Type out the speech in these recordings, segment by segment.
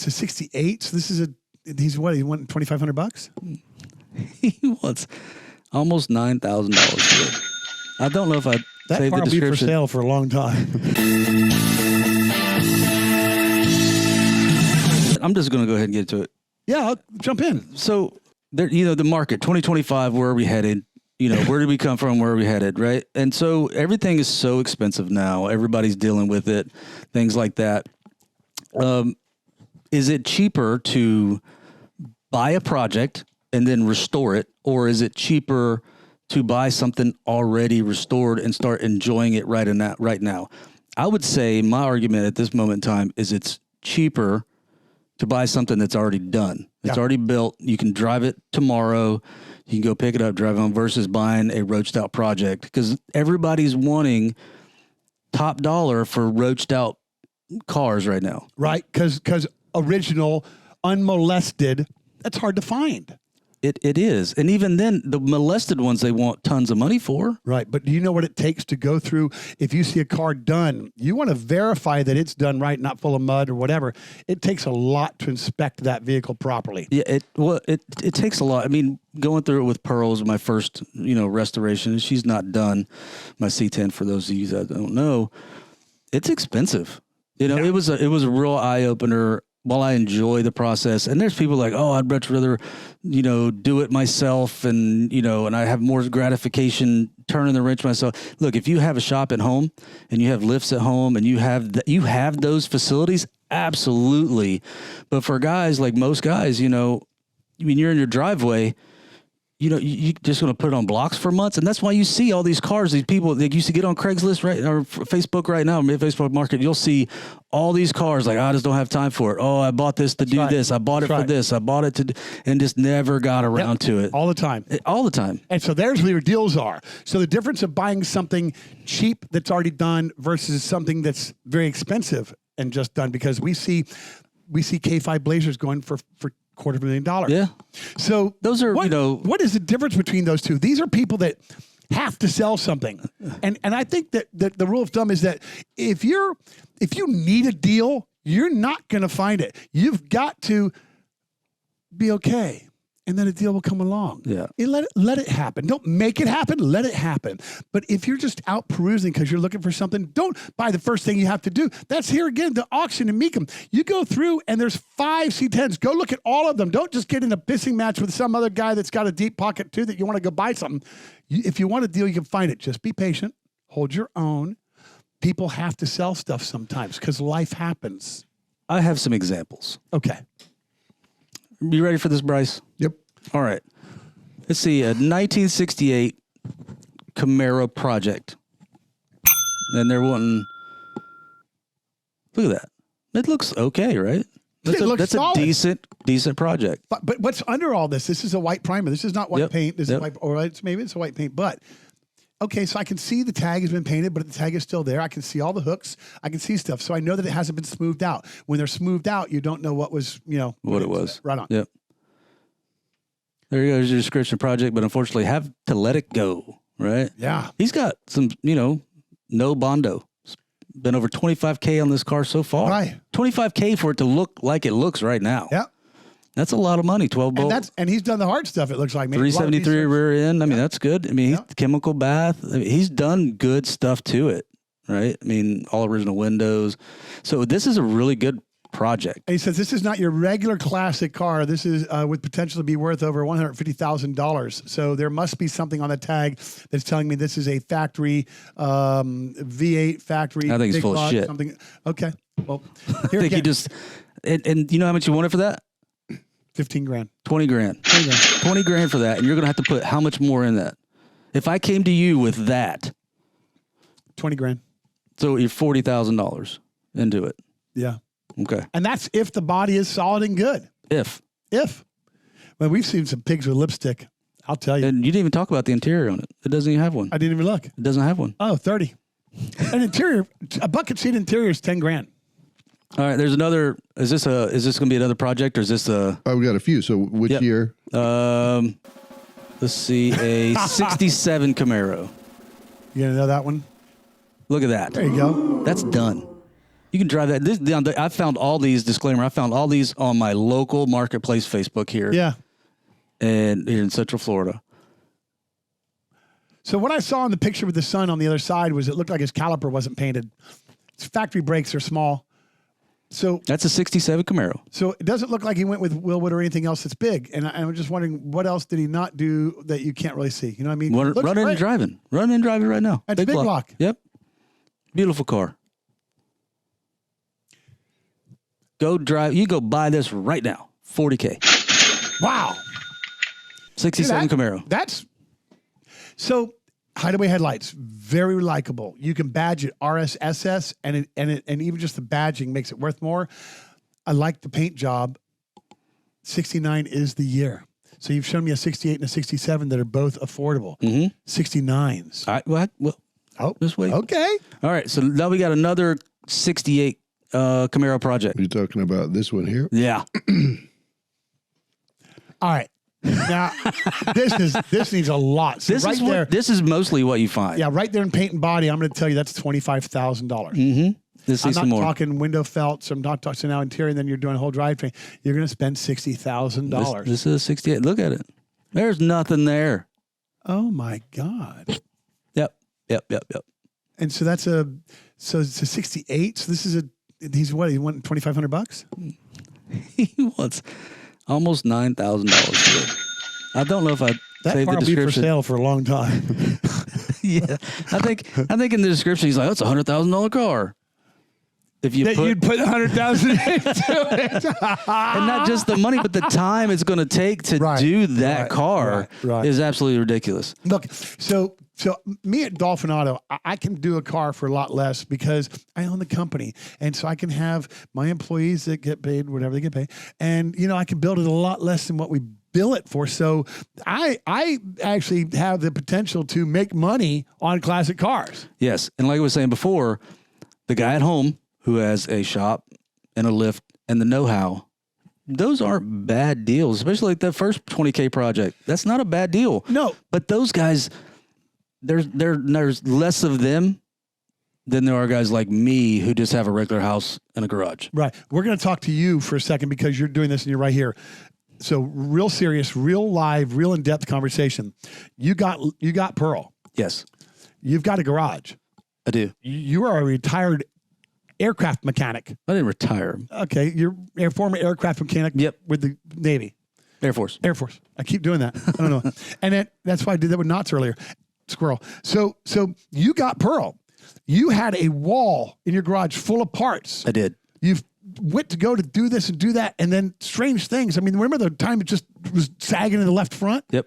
it's a 68. So this is he's what? He won $2,500? He wants almost $9,000 for it. I don't know if I saved the will be for description. sale for a long time. I'm just going to go ahead and get to it. Yeah, I'll jump in. So, there, the market, 2025, where are we headed? Where did we come from? Where are we headed? Right. And so everything is so expensive now. Everybody's dealing with it, things like that. Is it cheaper to buy a project and then restore it? Or is it cheaper to buy something already restored and start enjoying it right now? I would say my argument at this moment in time is it's cheaper to buy something that's already done. It's already built. You can drive it tomorrow. You can go pick it up, drive it home, versus buying a roached out project, because everybody's wanting top dollar for roached out cars right now. Right. Because original, unmolested, that's hard to find. It is. And even then, the molested ones, they want tons of money for. Right. But do you know what it takes to go through? If you see a car done, you want to verify that it's done right, not full of mud or whatever. It takes a lot to inspect that vehicle properly. Yeah. It takes a lot. I mean, going through it with Pearl's my first, restoration. She's not done my C10, for those of you that don't know. It's expensive. It was a real eye opener. While I enjoy the process, and there's people like, oh, I'd much rather, do it myself, and and I have more gratification turning the wrench myself. Look, if you have a shop at home and you have lifts at home and you have those facilities, absolutely. But for guys, like most guys, when you're in your driveway, you just going to put it on blocks for months. And that's why you see all these cars, these people that used to get on Craigslist, right, or Facebook right now, Facebook Market, you'll see all these cars like, I just don't have time for it. Oh, I bought this to do this. I bought it for this. I bought it to, and just never got around to it. All the time. All the time. And so there's where your deals are. So the difference of buying something cheap that's already done versus something that's very expensive and just done, because we see K5 Blazers going for $250,000. Yeah. So those are, what is the difference between those two? These are people that have to sell something. And I think that the rule of thumb is that if you need a deal, you're not going to find it. You've got to be okay. And then a deal will come along. Yeah. Let it happen. Don't make it happen. Let it happen. But if you're just out perusing because you're looking for something, don't buy the first thing you have to do. That's here again, the auction in Meekum. You go through and there's 5 C10s. Go look at all of them. Don't just get in a pissing match with some other guy that's got a deep pocket too that you want to go buy something. If you want a deal, you can find it. Just be patient. Hold your own. People have to sell stuff sometimes because life happens. I have some examples. Okay. You ready for this, Bryce? Yep. All right. Let's see. A 1968 Camaro project. And they're wanting... Look at that. It looks okay, right? That's a decent project. But what's under all this? This is a white primer. This is not white paint. This is white, or maybe it's a white paint. But, okay, so I can see the tag has been painted, but the tag is still there. I can see all the hooks. I can see stuff. So I know that it hasn't been smoothed out. When they're smoothed out, you don't know what was, what it was. Right on. Yep. There you go. There's your description project, but unfortunately have to let it go, right? Yeah. He's got some, no bondo. Been over 25K on this car so far. Right. 25K for it to look like it looks right now. Yeah. That's a lot of money, 12 bolt. And he's done the hard stuff, it looks like. 373 rear end. I mean, that's good. I mean, he's chemical bath. I mean, he's done good stuff to it, right? I mean, all original windows. So this is a really good project. And he says, this is not your regular classic car. This is with potential to be worth over $150,000. So there must be something on the tag that's telling me this is a factory, V8 factory. I think it's full of shit. Something. Okay. Well, I think you just, and you know how much you wanted for that? 15 grand. 20 grand. 20 grand for that. And you're going to have to put how much more in that? If I came to you with that. 20 grand. So you're $40,000 into it. Yeah. Okay. And that's if the body is solid and good. If. Well, we've seen some pigs with lipstick. I'll tell you. And you didn't even talk about the interior on it. It doesn't even have one. I didn't even look. It doesn't have one. Oh, 30. An interior, a bucket seat interior is 10 grand. All right. There's another. Is this going to be another project, or is this a? Oh, we got a few. So which year? Let's see, a 67 Camaro. You gonna know that one? Look at that. There you go. That's done. You can drive that. I found all these, disclaimer, I found all these on my local marketplace Facebook here. Yeah. And here in Central Florida. So what I saw in the picture with the sun on the other side was it looked like his caliper wasn't painted. His factory brakes are small. So that's a 67 Camaro. So it doesn't look like he went with Willwood or anything else that's big. And I'm just wondering, what else did he not do that you can't really see? You know what I mean? Running and driving. Running and driving right now. That's big block. Yep. Beautiful car. Go drive. You go buy this right now. $40K. Wow. 67 Camaro. That's so hideaway headlights, very likable. You can badge it RSSS, and even just the badging makes it worth more. I like the paint job. 69 is the year. So you've shown me a 68 and a 67 that are both affordable. 69s. All right. Well, just wait. Okay. All right. So now we got another 68 Camaro project. Are you talking about this one here? Yeah. All right. Now, this needs a lot. So this is mostly what you find. Yeah, right there in paint and body, I'm going to tell you that's $25,000. I'm not talking window felts. I'm not talking now interior, and then you're doing a whole drivetrain. You're going to spend $60,000. This is a 68. Look at it. There's nothing there. Oh my God. Yep. And so it's a 68. So this is he won $2,500? He wants almost $9,000. I don't know if I that car will be for sale for a long time. Yeah, I think in the description he's like, "Oh, it's $100,000 car." If you you'd put $100,000 into it, and not just the money, but the time it's going to take to do that car is absolutely ridiculous. Look, so me at Dolphin Auto, I can do a car for a lot less because I own the company. And so I can have my employees that get paid, whatever they get paid. And, I can build it a lot less than what we bill it for. So I actually have the potential to make money on classic cars. Yes. And like I was saying before, the guy at home who has a shop and a lift and the know-how, those aren't bad deals, especially like that first 20K project. That's not a bad deal. No. But those guys... There's less of them than there are guys like me who just have a regular house and a garage. Right. We're going to talk to you for a second because you're doing this and you're right here. So real serious, real live, real in-depth conversation. You got Pearl. Yes. You've got a garage. I do. You are a retired aircraft mechanic. I didn't retire. Okay. You're a former aircraft mechanic. Yep. With the Navy. Air Force. I keep doing that. I don't know. And that's why I did that with Knott's earlier. Squirrel. So you got Pearl. You had a wall in your garage full of parts. I did. You went to go to do this and do that, and then strange things. I mean, remember the time it just was sagging in the left front? Yep.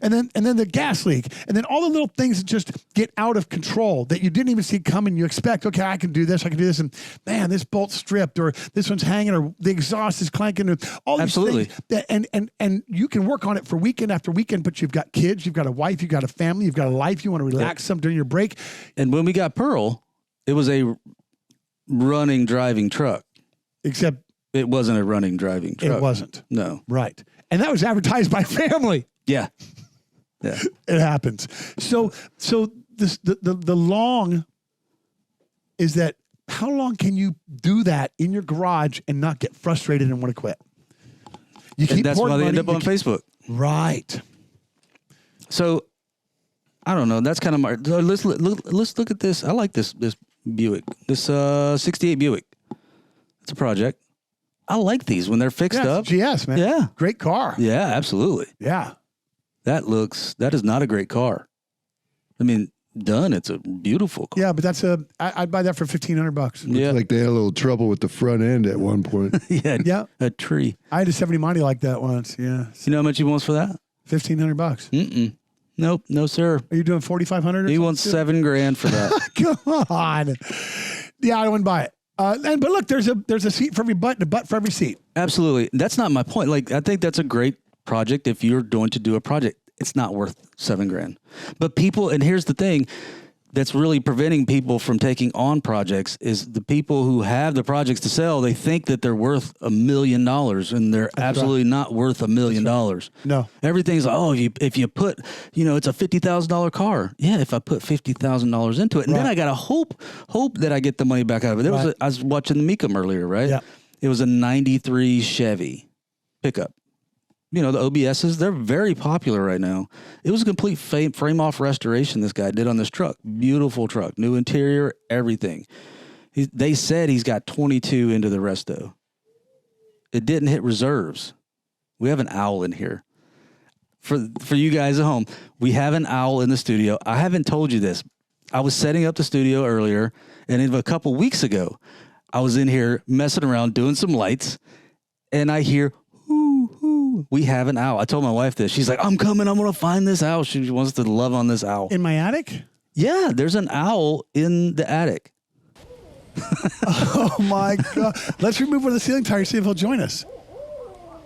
And then the gas leak, and then all the little things that just get out of control that you didn't even see coming. You expect, okay, I can do this, and man, this bolt's stripped, or this one's hanging, or the exhaust is clanking, or all these Absolutely. things. And you can work on it for weekend after weekend, but you've got kids, you've got a wife, you've got a family, you've got a life. You want to relax some during your break. And when we got Pearl, it was a running, driving truck. Except it wasn't a running, driving truck. It wasn't. No. Right. And that was advertised by family. Yeah. Yeah. It happens. So the long is that how long can you do that in your garage and not get frustrated and want to quit? And that's why they end up on Facebook. Right. So I don't know. That's kind of my. Let's look at this. I like this Buick. This 68 Buick. It's a project. I like these when they're fixed up. GS, man. Yeah. Great car. Yeah, absolutely. Yeah. That is not a great car. I mean, it's a beautiful car. Yeah, but I'd buy that for $1,500. Yeah. Looks like they had a little trouble with the front end at one point. Yeah. A tree. I had a 70 Monty like that once. Yeah. You know how much he wants for that? $1,500. Nope. No, sir. Are you doing 4,500? He wants $7,000 for that. Come on. Yeah, I wouldn't buy it. But look, there's a seat for every butt and a butt for every seat. Absolutely. That's not my point. Like, I think that's a great project. If you're going to do a project, it's not worth $7,000. But people, and here's the thing, that's really preventing people from taking on projects is the people who have the projects to sell. They think that they're worth $1 million, and they're absolutely not worth $1 million. No. Everything's like, if you put, it's a $50,000 car. Yeah, if I put $50,000 into it, and then I got to hope that I get the money back out of it. I was watching the Meekum earlier, right? Yeah. It was a 93 Chevy pickup. The OBSs, they're very popular right now. It was a complete frame-off restoration this guy did on this truck. Beautiful truck. New interior, everything. They said he's got 22 into the resto. It didn't hit reserves. We have an owl in here. For you guys at home, we have an owl in the studio. I haven't told you this. I was setting up the studio earlier, and a couple weeks ago, I was in here messing around, doing some lights, and I hear, we have an owl. I told my wife this. She's like, I'm coming. I'm going to find this owl. She wants to love on this owl. In my attic? Yeah, there's an owl in the attic. Oh, my God. Let's remove one of the ceiling tires, see if he'll join us.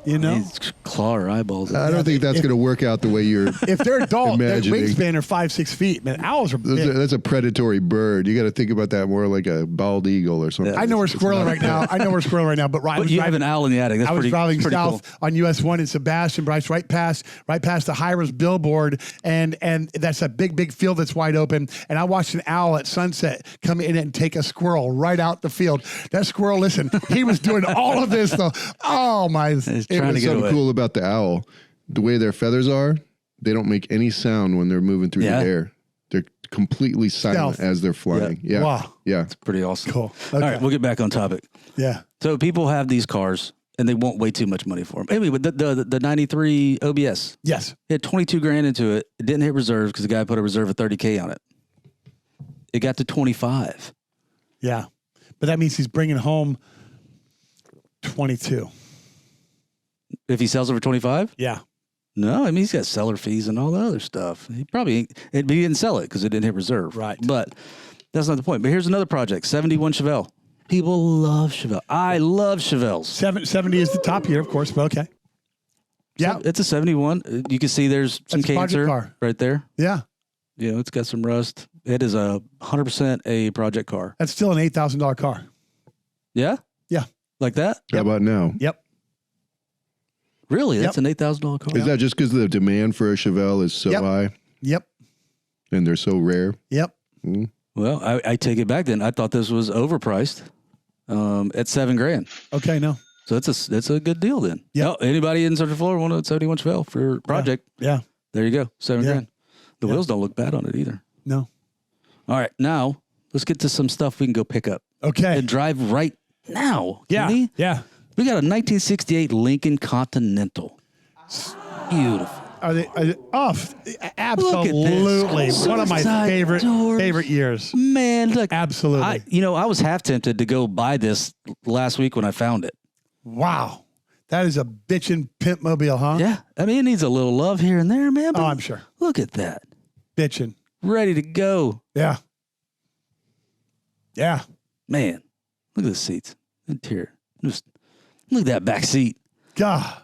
He's claw her eyeballs. I don't think that's going to work out the way you're If they're adult, their imagining. wingspan are 5-6 feet. Man, owls are big. That's a predatory bird. You got to think about that more like a bald eagle or something. I know we're squirreling right now. But But you have an owl in the attic. That's I was driving pretty south cool. on US 1 in Sebastian, Bryce, right past the Hiram's billboard, and that's a big field that's wide open. And I watched an owl at sunset come in and take a squirrel right out the field. That squirrel, listen, he was doing all of this though. Oh my! He's Hey, trying to what's get so away. cool about the owl, the way their feathers are, they don't make any sound when they're moving through the air. They're completely silent Stealth. as they're flying. Yeah. Wow. Yeah. Pretty awesome. Cool. All Okay. right, we'll get back on topic. Yeah. So people have these cars, and they won't way too much money for them. Anyway, but the 93 OBS, Yes. it had 22 grand into it. It didn't hit reserves because the guy put a reserve of 30K on it. It got to 25. Yeah. But that means he's bringing home 22. If he sells it for 25? Yeah. No, I mean, he's got seller fees and all the other stuff. He probably, he didn't sell it because it didn't hit reserve. Right. But that's not the point. But here's another project, 71 Chevelle. People love Chevelle. I love Chevelles. 70 is the top here, of course, but okay. Yeah. It's a 71. You can see there's some That's a project cancer car. right there. Yeah. It's got some rust. It is 100% a project car. That's still an $8,000 car. Yeah? Yeah. Like that? How about now? Yep. Really? That's an $8,000 car? Is that just because the demand for a Chevelle is so high Yep. and they're so rare? Yep. Well, I take it back then. I thought this was overpriced at $7 grand. Okay, no. So that's a good deal then. Yeah. No, anybody in Central Florida want a 71 Chevelle for project? Yeah. There you go. $7 Yeah. grand. The wheels don't look bad on it either. No. All right. Now let's get to some stuff we can go pick up Okay. and drive right now. Can we? Yeah. We got a 1968 Lincoln Continental. Absolutely. Are they absolutely this. one of my Side favorite doors. years. Man, look. Absolutely. I was half tempted to go buy this last week when I found it. Wow. That is a bitchin' pimp mobile, huh? Yeah. I mean, it needs a little love here and there, man. Oh, I'm sure. Look at that. Bitchin'. Ready to go. Yeah. Yeah. Man, look at the seats. Interior. Just look at that back seat. God.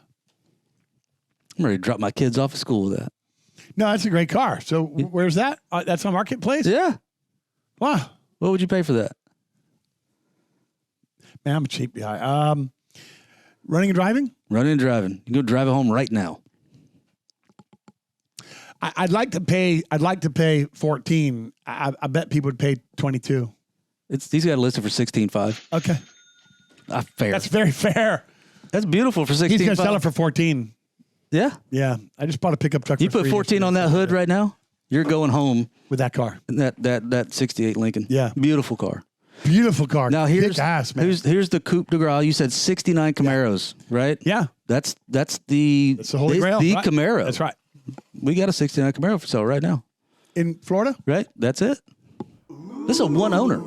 I'm ready to drop my kids off at school with that. No, that's a great car. So where's that? That's on Marketplace? Yeah. Wow. What would you pay for that? Man, I'm a cheap guy. Running and driving? Running and driving. You can go drive it home right now. I'd like to pay 14. I bet people would pay 22. He's got it listed for 16.5. Okay. Fair. That's very fair. That's beautiful for 16.5. He's going to sell it for 14. Yeah. Yeah. I just bought a pickup truck You for put 3 14 on that hood right now, you're going home with that car. in that 68 Lincoln. Yeah. Beautiful car. Beautiful car. Now here's Kick ass, man. here's the Coupe de Graal. You said 69 Camaros, right? Yeah. That's the Holy Grail. The right? Camaro. That's right. We got a 69 Camaro for sale right now. In Florida? Right? That's it. This is a one owner.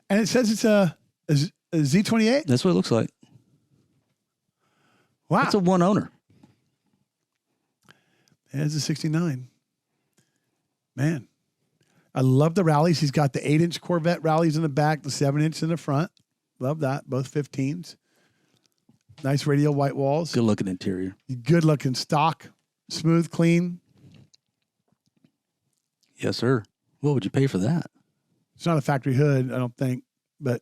And it says it's a Z28? That's what it looks like. Wow. It's a one owner. It's a 69. Man. I love the rallies. He's got the 8-inch Corvette rallies in the back, the 7-inch in the front. Love that. Both 15s. Nice radial white walls. Good looking interior. Good looking stock. Smooth, clean. Yes, sir. What would you pay for that? It's not a factory hood, I don't think. But,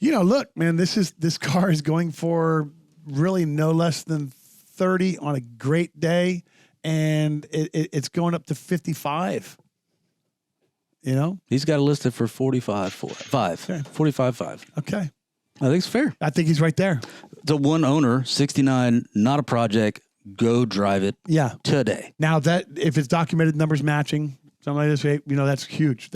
look, man, this car is going for really no less than 30 on a great day, and it's going up to 55. He's got it listed for 45.5. Okay. 45.5. Okay. I think it's fair. I think he's right there. The one owner, 69, not a project. Go drive it. Yeah. Today. Now that if it's documented numbers matching, something like this, that's huge.